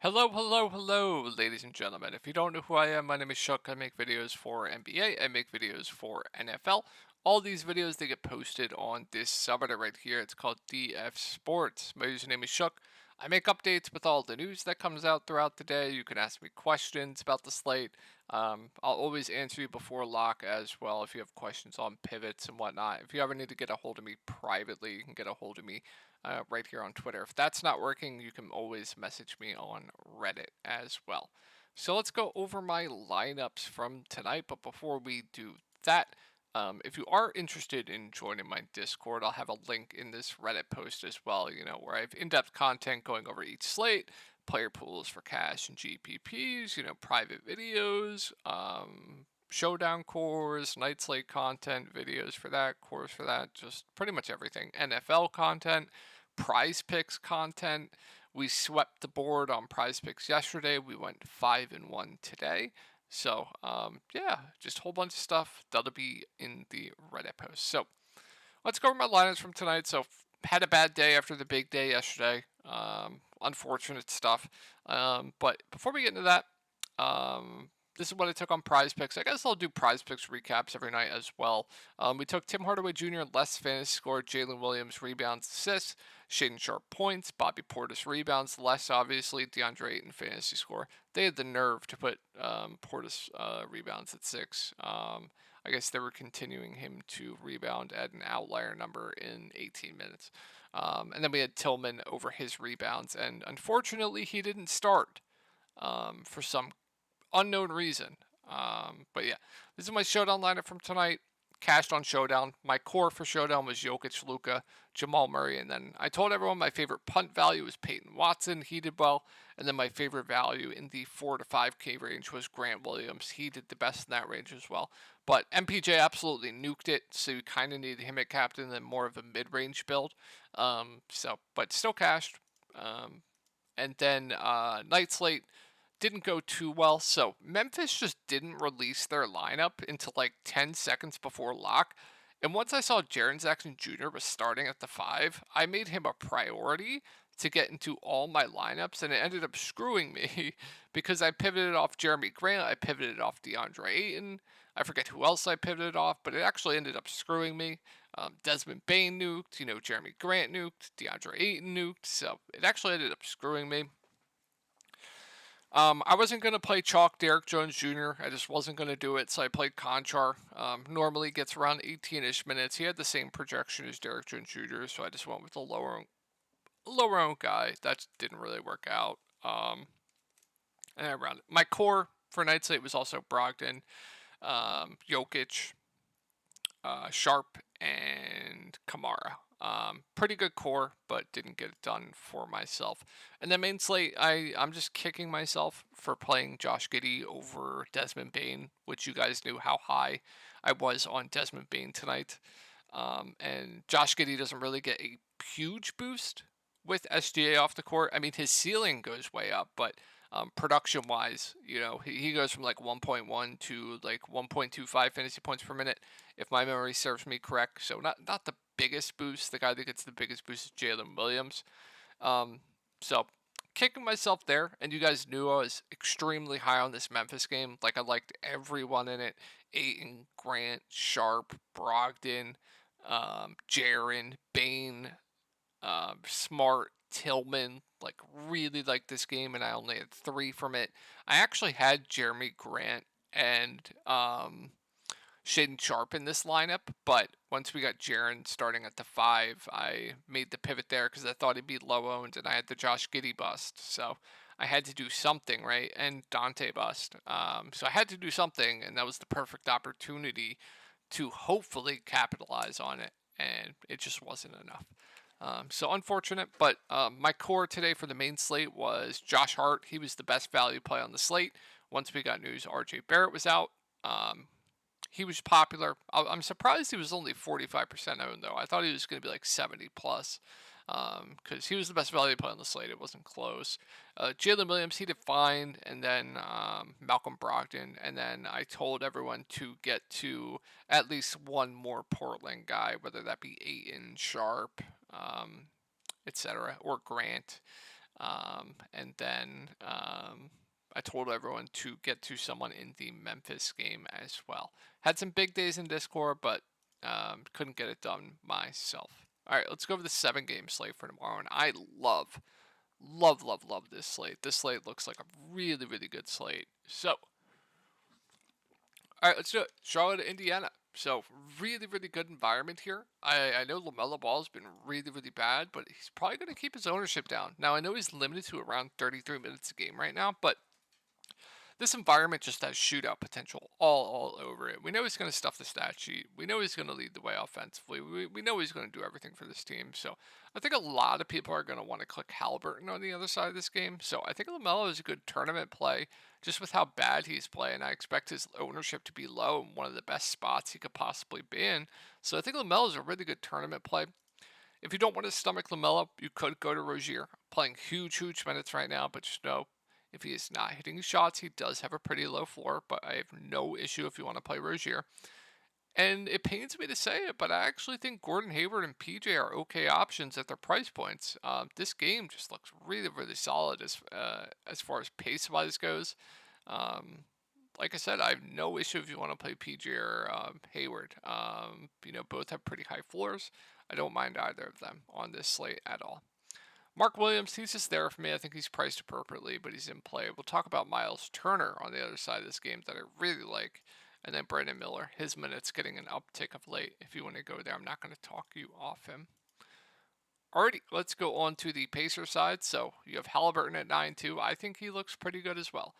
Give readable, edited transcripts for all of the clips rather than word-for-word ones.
Hello, hello, hello, ladies and gentlemen. If you don't know who I am, my name is Chuck. I make videos for NBA. I make videos for NFL. All these videos, they get posted on this subreddit right here. It's called DF Sports. My username is Chuck. I make updates with all the news that comes out throughout the day. You can ask me questions about the slate. I'll always answer you before lock as well if you have questions on pivots and whatnot. If you ever need to get a hold of me privately, you can get a hold of me right here on Twitter. If that's not working, you can always message me on Reddit as well. So let's go over my lineups from tonight. But before we do that, if you are interested in joining my Discord, I'll have a link in this Reddit post as well, where I have in depth content going over each slate, player pools for cash and GPPs, private videos, showdown cores, night slate content, videos for that, cores for that, just pretty much everything. NFL content, prize picks content. We swept the board on prize picks yesterday. We went 5-1 today. So, yeah, just a whole bunch of stuff that'll be in the Reddit post. So, let's go over my lineups from tonight. So, had a bad day after the big day yesterday. Unfortunate stuff. But before we get into that, this is what I took on prize picks. I guess I'll do prize picks recaps every night as well. We took Tim Hardaway Jr. less fantasy score, Jalen Williams rebounds, assists, Shaden Sharp points, Bobby Portis rebounds, less obviously DeAndre Ayton fantasy score. They had the nerve to put Portis rebounds at 6. I guess they were continuing him to rebound at an outlier number in 18 minutes. And then we had Tillman over his rebounds, and unfortunately he didn't start for some unknown reason. But yeah, this is my showdown lineup from tonight. Cashed on showdown. My core for showdown was Jokic, Luka, Jamal Murray, and then I told everyone my favorite punt value was Peyton Watson. He did well, and then my favorite value in the 4 to 5K range was Grant Williams. He did the best in that range as well. But MPJ absolutely nuked it, so you kind of needed him at captain and more of a mid-range build. But still cashed. And then night slate didn't go too well. So Memphis just didn't release their lineup until like 10 seconds before lock. And once I saw Jaren Jackson Jr. was starting at the 5, I made him a priority to get into all my lineups, and it ended up screwing me because I pivoted off Jeremy Grant, I pivoted off DeAndre Ayton, I forget who else I pivoted off, but it actually ended up screwing me. Desmond Bain nuked, Jeremy Grant nuked, DeAndre Ayton nuked, so it actually ended up screwing me. I wasn't going to play chalk Derek Jones Jr. I just wasn't going to do it, so I played Conchar. Normally gets around 18-ish minutes. He had the same projection as Derek Jones Jr., so I just went with the lower owned guy. That didn't really work out. And I rounded. My core for night slate was also Brogdon, Jokic, Sharp, and Kamara. Pretty good core, but didn't get it done for myself. And then main slate, I'm just kicking myself for playing Josh Giddey over Desmond Bain, which you guys knew how high I was on Desmond Bain tonight. And Josh Giddey doesn't really get a huge boost with SGA off the court. I mean, his ceiling goes way up, but production wise, he goes from like 1.1 to like 1.25 fantasy points per minute, if my memory serves me correct. So not the biggest boost. The guy that gets the biggest boost is Jalen Williams. So kicking myself there, and you guys knew I was extremely high on this Memphis game. Like I liked everyone in it: Ayton, Grant, Sharp, Brogdon, Jaren, Bain, Smart, Tillman. Like really liked this game, and I only had 3 from it. I actually had Jeremy Grant and Shaden Sharp in this lineup, but once we got Jaren starting at the 5, I made the pivot there because I thought he'd be low owned, and I had the Josh Giddey bust, so I had to do something, right? And Dante bust, so I had to do something, and that was the perfect opportunity to hopefully capitalize on it, and it just wasn't enough. So unfortunate, but my core today for the main slate was Josh Hart. He was the best value play on the slate. Once we got news RJ Barrett was out, he was popular. I'm surprised he was only 45% owned, though. I thought he was going to be like 70 plus, because he was the best value play on the slate. It wasn't close. Jalen Williams, he did fine, and then Malcolm Brogdon, and then I told everyone to get to at least one more Portland guy, whether that be Ayton, Sharp, etc., or Grant. And then I told everyone to get to someone in the Memphis game as well. Had some big days in Discord, but couldn't get it done myself. All right, let's go over the 7-game slate for tomorrow. And I love this slate. This slate looks like a really good slate. So, all right, let's do it. Charlotte, Indiana. So, really good environment here. I know LaMelo Ball's been really bad, but he's probably going to keep his ownership down. Now, I know he's limited to around 33 minutes a game right now, but this environment just has shootout potential all over it. We know he's going to stuff the stat sheet. We know he's going to lead the way offensively. We know he's going to do everything for this team. So I think a lot of people are going to want to click Halliburton on the other side of this game. So I think LaMelo is a good tournament play just with how bad he's playing. I expect his ownership to be low in one of the best spots he could possibly be in. So I think LaMelo is a really good tournament play. If you don't want to stomach LaMelo, you could go to Rozier, playing huge minutes right now, but just know if he is not hitting shots, he does have a pretty low floor, but I have no issue if you want to play Rozier. And it pains me to say it, but I actually think Gordon Hayward and PJ are okay options at their price points. This game just looks really solid as far as pace-wise goes. Um, like I said, I have no issue if you want to play PJ or Hayward. Both have pretty high floors. I don't mind either of them on this slate at all. Mark Williams, he's just there for me. I think he's priced appropriately, but he's in play. We'll talk about Miles Turner on the other side of this game that I really like. And then Brandon Miller, his minutes getting an uptick of late. If you want to go there, I'm not going to talk you off him. Alrighty, let's go on to the Pacer side. So you have Halliburton at 9-2. I think he looks pretty good as well.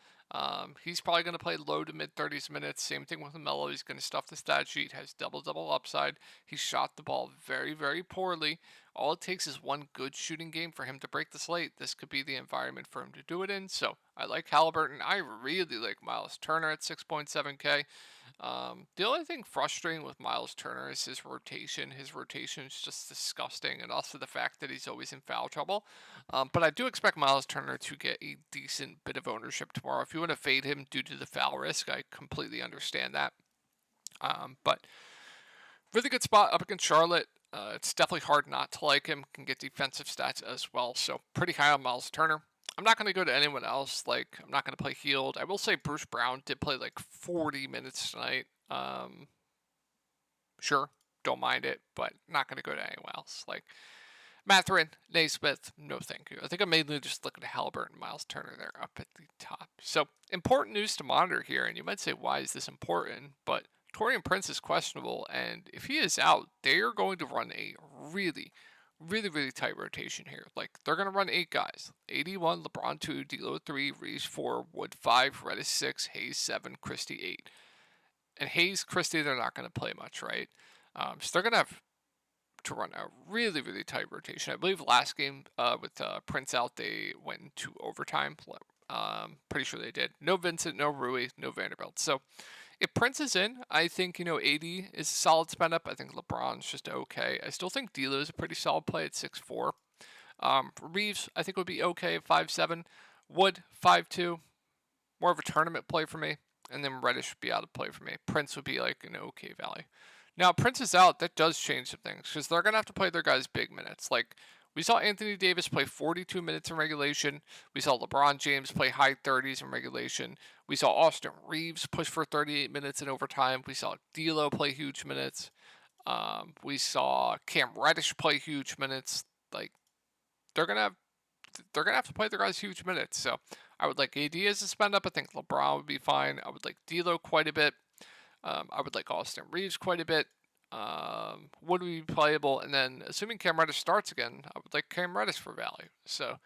He's probably going to play low to mid 30s minutes. Same thing with Melo. He's going to stuff the stat sheet. Has double upside. He shot the ball very poorly. All it takes is one good shooting game for him to break the slate. This could be the environment for him to do it in. So I like Halliburton. I really like Miles Turner at 6.7K. The only thing frustrating with Miles Turner is his rotation. His rotation is just disgusting, and also the fact that he's always in foul trouble. But I do expect Miles Turner to get a decent bit of ownership tomorrow. If you want to fade him due to the foul risk, I completely understand that. But really good spot up against Charlotte. It's definitely hard not to like him. Can get defensive stats as well. So pretty high on Miles Turner. I'm not going to go to anyone else. Like, I'm not going to play Healed. I will say Bruce Brown did play like 40 minutes tonight. Sure, don't mind it, but not going to go to anyone else. Like, Mathurin, Naismith, no thank you. I think I'm mainly just looking at Halliburton and Miles Turner there up at the top. So, important news to monitor here, and you might say, why is this important? But Taurean Prince is questionable, and if he is out, they are going to run a really tight rotation here. Like, they're going to run 8 guys. 81, LeBron 2, D'Lo 3, Reeves 4, Wood 5, Reddish 6, Hayes 7, Christie 8. And Hayes, Christie, they're not going to play much, right? So they're going to have to run a really tight rotation. I believe last game with Prince out, they went into overtime. Pretty sure they did. No Vincent, no Rui, no Vanderbilt. So if Prince is in, I think, AD is a solid spend up. I think LeBron's just okay. I still think D'Lo is a pretty solid play at 6'4". Reeves, I think, would be okay at 5'7". Wood, 5'2". More of a tournament play for me. And then Reddish would be out of play for me. Prince would be like an okay value. Now, Prince is out. That does change some things because they're going to have to play their guys big minutes. Like, we saw Anthony Davis play 42 minutes in regulation. We saw LeBron James play high 30s in regulation. We saw Austin Reeves push for 38 minutes in overtime. We saw D'Lo play huge minutes. We saw Cam Reddish play huge minutes. Like, they're gonna have to play their guys huge minutes. So I would like AD as a spend up. I think LeBron would be fine. I would like D'Lo quite a bit. I would like Austin Reeves quite a bit. Would be playable, and then assuming Cam Reddish starts again, I would like Cam Reddish for value. So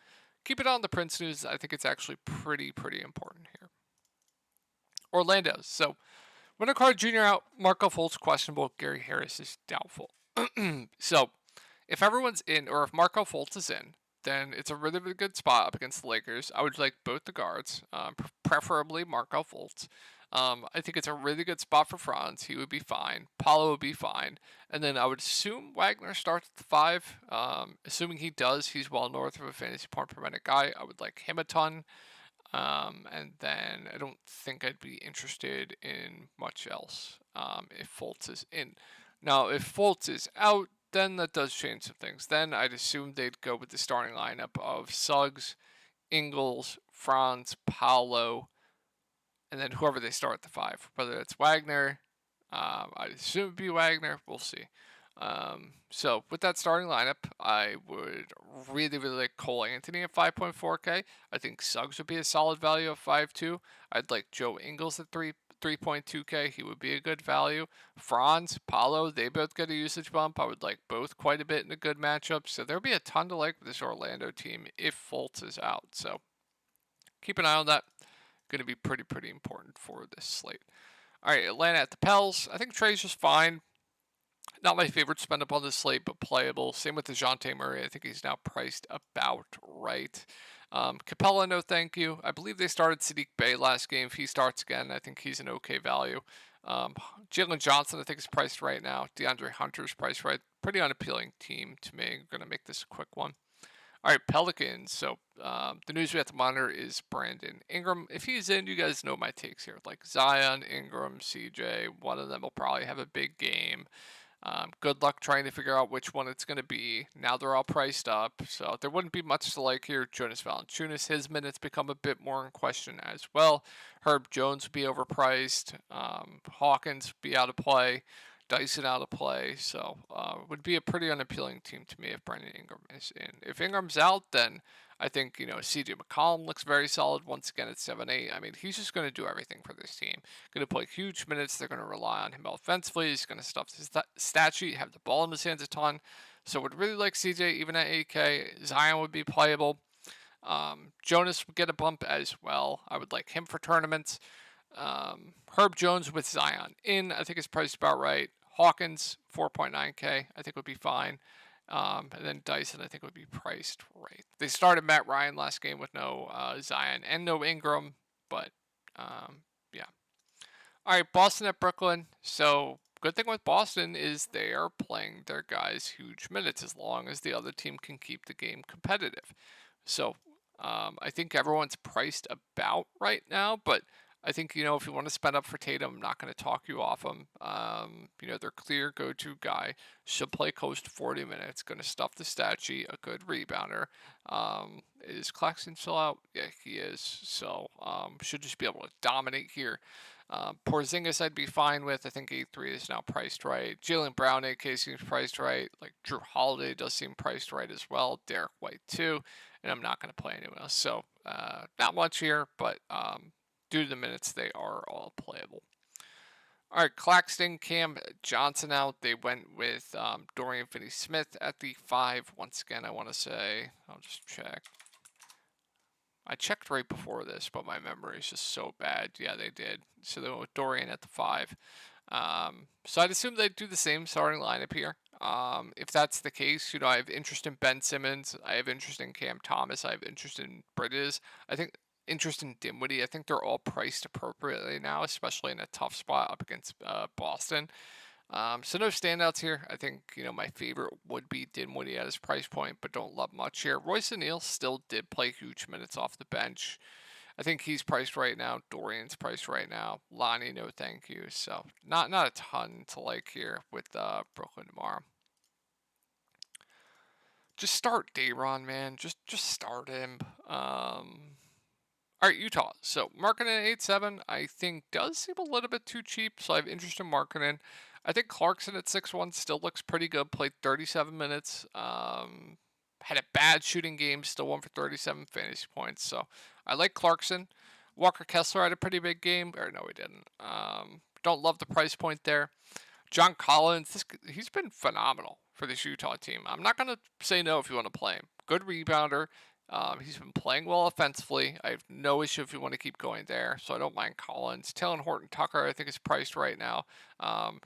keep it on the Prince news. I think it's actually pretty important here. Orlando. So Wendell Carter Jr. out, Marco Fultz questionable, Gary Harris is doubtful. So if everyone's in, or if Marco Fultz is in, then it's a really good spot up against the Lakers. I would like both the guards, preferably Marco Fultz. I think it's a really good spot for Franz. He would be fine. Paulo would be fine. And then I would assume Wagner starts at the 5. Assuming he does, he's well north of a fantasy point per minute guy. I would like him a ton. And then I don't think I'd be interested in much else if Fultz is in. Now, if Fultz is out, then that does change some things. Then I'd assume they'd go with the starting lineup of Suggs, Ingles, Franz, Paolo, and then whoever they start at the 5. Whether it's Wagner, I'd assume it'd be Wagner. We'll see. So with that starting lineup, I would really, really like Cole Anthony at 5.4K. I think Suggs would be a solid value of 5.2. I'd like Joe Ingles at 3.2K. He would be a good value. Franz, Paolo, they both get a usage bump. I would like both quite a bit in a good matchup. So there'll be a ton to like with this Orlando team if Fultz is out. So keep an eye on that. Going to be pretty important for this slate. All right, Atlanta at the Pels. I think Trey's just fine. Not my favorite spend up on this slate, but playable. Same with DeJounte Murray. I think he's now priced about right. Capella, no thank you. I believe they started Sadiq Bey last game. If he starts again, I think he's an okay value. Jalen Johnson, I think, is priced right now. DeAndre Hunter's priced right. Pretty unappealing team to me. I'm going to make this a quick one. All right, Pelicans. So the news we have to monitor is Brandon Ingram. If he's in, you guys know my takes here. Like Zion, Ingram, CJ, one of them will probably have a big game. Good luck trying to figure out which one it's going to be. Now they're all priced up, so there wouldn't be much to like here. Jonas Valanciunas, his minutes become a bit more in question as well. Herb Jones would be overpriced. Hawkins be out of play. Dyson out of play. So would be a pretty unappealing team to me if Brandon Ingram is in. If Ingram's out, then I think, CJ McCollum looks very solid once again at 7-8. I mean, he's just going to do everything for this team. Going to play huge minutes. They're going to rely on him offensively. He's going to stuff his stat sheet, have the ball in his hands a ton. So would really like CJ even at 8K. Zion would be playable. Jonas would get a bump as well. I would like him for tournaments. Herb Jones with Zion in, I think is priced about right. Hawkins, 4.9K, I think would be fine. And then Dyson, I think, would be priced right. They started Matt Ryan last game with no Zion and no Ingram, but yeah. All right, Boston at Brooklyn. So good thing with Boston is they are playing their guys huge minutes as long as the other team can keep the game competitive. So I think everyone's priced about right now, but I think, if you want to spend up for Tatum, I'm not going to talk you off him. Their clear go-to guy should play close to 40 minutes, going to stuff the stat sheet, a good rebounder. Is Claxton still out? Yeah, he is. So should just be able to dominate here. Porzingis I'd be fine with. I think 8.3 is now priced right. Jaylen Brown 8K seems priced right. Like Drew Holiday does seem priced right as well. Derek White too. And I'm not going to play anyone else. So not much here, but due to the minutes, they are all playable. All right, Claxton, Cam Johnson out. They went with Dorian Finney-Smith at the 5. Once again, I want to say, I'll just check. I checked right before this, but my memory is just so bad. Yeah, they did. So they went with Dorian at the 5. So I'd assume they'd do the same starting lineup here. If that's the case, I have interest in Ben Simmons. I have interest in Cam Thomas. I have interest in Bridges. I think interest in Dinwiddie. I think they're all priced appropriately now, especially in a tough spot up against Boston. So no standouts here. I think, my favorite would be Dinwiddie at his price point, but don't love much here. Royce O'Neal still did play huge minutes off the bench. I think he's priced right now. Dorian's priced right now. Lonnie, no thank you. So not a ton to like here with Brooklyn tomorrow. Just start Dayron, man. Just start him. All right, Utah. So Markkanen 8.7, I think does seem a little bit too cheap. So I have interest in Markkanen. I think Clarkson at 6.1 still looks pretty good. Played 37 minutes. Had a bad shooting game. Still won for 37 fantasy points. So I like Clarkson. Walker Kessler had a pretty big game. Or no, he didn't. Don't love the price point there. John Collins, he's been phenomenal for this Utah team. I'm not going to say no if you want to play him. Good rebounder. He's been playing well offensively. I have no issue if you want to keep going there, so I don't mind Collins. Taylor Horton Tucker, I think, is priced right now.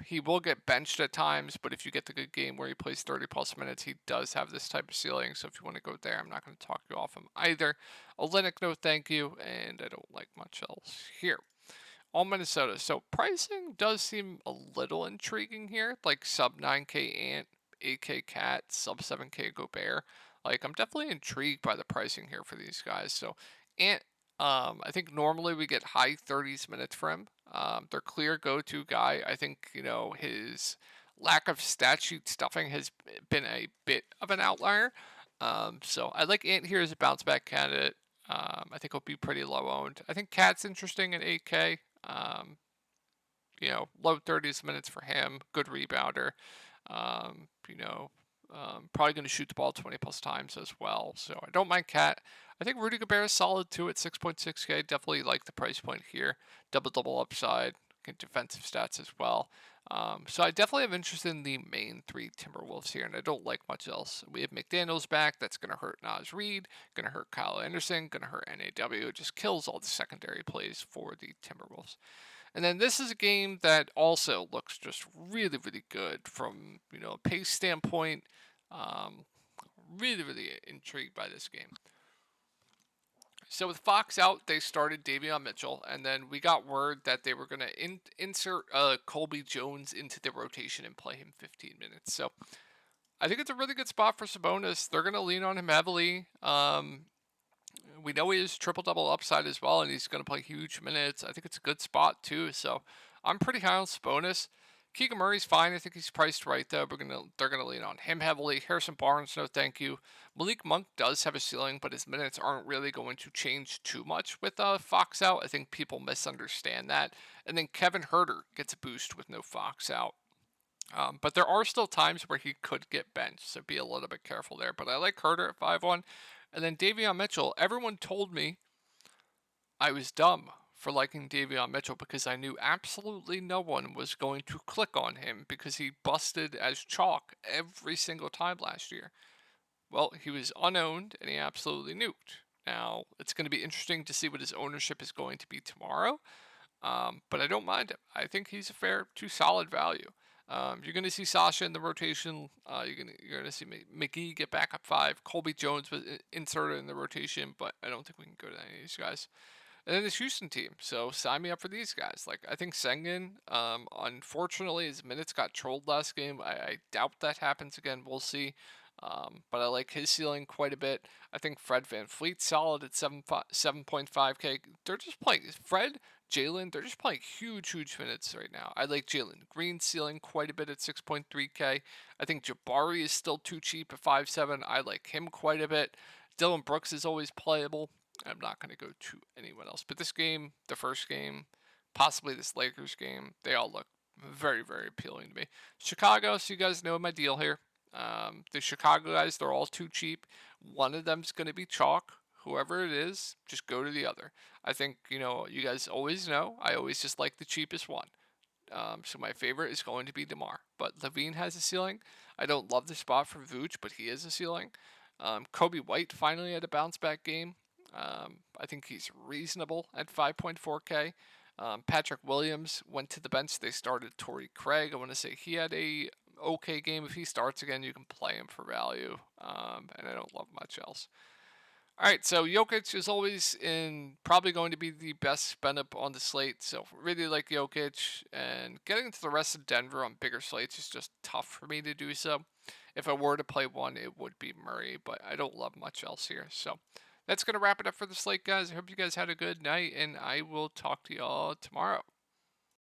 He will get benched at times, but if you get the good game where he plays 30-plus minutes, he does have this type of ceiling, so if you want to go there, I'm not going to talk you off him either. Olynyk, no thank you, and I don't like much else here. All Minnesota. So pricing does seem a little intriguing here, like sub 9K Ant, 8K Cat, sub 7K Gobert. Like, I'm definitely intrigued by the pricing here for these guys. So, Ant, I think normally we get high 30s minutes for him. Their clear go-to guy. I think, his lack of stat sheet stuffing has been a bit of an outlier. So I like Ant here as a bounce back candidate. I think he'll be pretty low owned. I think Cat's interesting at 8K. Low 30s minutes for him. Good rebounder. Um, you know, probably going to shoot the ball 20 plus times as well. So I don't mind Cat. I think Rudy Gobert is solid too at 6.6K. Definitely like the price point here. Double upside. Defensive stats as well. So I definitely have interest in the main three Timberwolves here, and I don't like much else. We have McDaniels back. That's going to hurt Naz Reid. Going to hurt Kyle Anderson. Going to hurt NAW. It just kills all the secondary plays for the Timberwolves. And then this is a game that also looks just really, really good from a pace standpoint. Um, really intrigued by this game. So with Fox out, they started Davion Mitchell, and then we got word that they were going to insert Colby Jones into the rotation and play him 15 minutes. So I think it's a really good spot for Sabonis. They're going to lean on him heavily. We know he has triple-double upside as well, and he's going to play huge minutes. I think it's a good spot, too. So I'm pretty high on Sabonis. Keegan Murray's fine. I think he's priced right, though. They're gonna lean on him heavily. Harrison Barnes, no thank you. Malik Monk does have a ceiling, but his minutes aren't really going to change too much with Fox out. I think people misunderstand that. And then Kevin Huerter gets a boost with no Fox out. But there are still times where he could get benched, so be a little bit careful there. But I like Huerter at 5-1. And then Davion Mitchell, everyone told me I was dumb for liking Davion Mitchell because I knew absolutely no one was going to click on him because he busted as chalk every single time last year. Well, he was unowned and he absolutely nuked. Now, it's going to be interesting to see what his ownership is going to be tomorrow, but I don't mind him. I think he's a fair to solid value. You're going to see Sasha in the rotation. You're going to see McGee get back up 5. Colby Jones was inserted in the rotation, but I don't think we can go to any of these guys. And then this Houston team. So sign me up for these guys. Like I think Sengun, unfortunately, his minutes got trolled last game. I doubt that happens again. We'll see. But I like his ceiling quite a bit. I think Fred VanVleet's solid at 7.5K. They're just playing Fred, Jalen. They're just playing huge minutes right now. I like Jalen Green's ceiling quite a bit at 6.3K. I think Jabari is still too cheap at 5.7. I like him quite a bit. Dylan Brooks is always playable. I'm not going to go to anyone else. But this game, the first game, possibly this Lakers game, they all look very appealing to me. Chicago, so you guys know my deal here. The Chicago guys, they're all too cheap. One of them's going to be chalk. Whoever it is, just go to the other. I think, you guys always know, I always just like the cheapest one. So my favorite is going to be DeMar. But Levine has a ceiling. I don't love the spot for Vooch, but he is a ceiling. Kobe White finally had a bounce back game. I think he's reasonable at 5.4K. Patrick Williams went to the bench. They started Torrey Craig. I want to say he had a okay game. If he starts again, you can play him for value. And I don't love much else. All right, so Jokic is always probably going to be the best spend up on the slate. So really like Jokic, and getting to the rest of Denver on bigger slates is just tough for me to do so. If I were to play one, it would be Murray, but I don't love much else here. So that's going to wrap it up for the slate, guys. I hope you guys had a good night, and I will talk to y'all tomorrow.